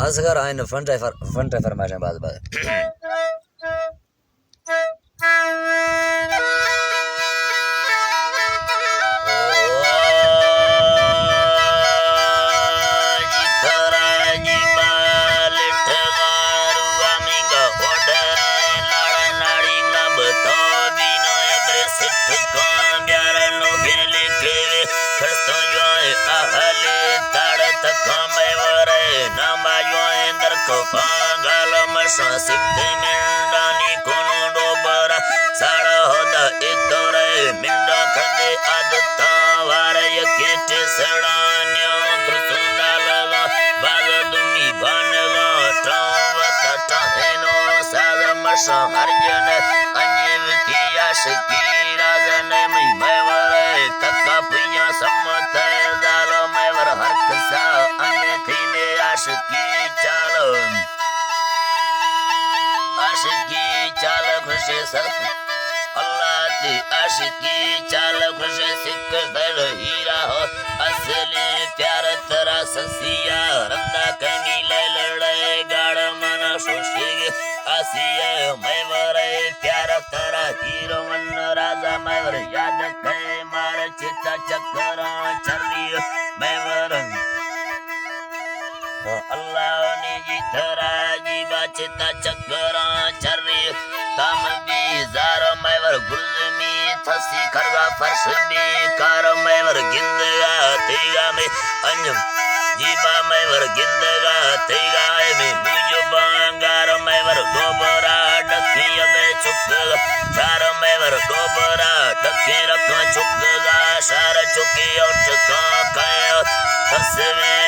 اصغر آئین فنٹ فرمائشیں بعض سکتے منڈانی کنو ڈوبرا ساڑا ہودا اتورے منڈا کھدے عادتا وارے یکیٹے سڑانیوں کرسونڈا لگا باغ دمی بانگا ٹاوتا ٹاہنو سادا مرشا ہرجن انجیو کی عاشقی رازن میورے تکا پیا سمتے دالو میور ہر کسا انجھی میں عاشقی چالو عاشقی چال خوشی سخت اللہ کی عاشقی چال خوشی سکھ در ہیرا ہو اصلی پیار ترا سسیا رندا کنی لے لڑے گاڑ منا شوشی آسیے میں ورے پیار ترا ہیرو من راجا میں ور یاد کھے مار چتا چکرا چلی میں ور اللہ نے جی ترا جی باچتا چکرا چری تام بھی زار میں ور گلمی تھسی کروا فرش بھی کار میں ور گندگا تیگا میں انجم جیبا میں ور گندگا تیگا میں مجھو بانگار میں ور گوبرا ڈکی ابے چکگا شار میں ور گوبرا ڈکی رکھا چکگا شار چکی اور چکا کھایا تھس میں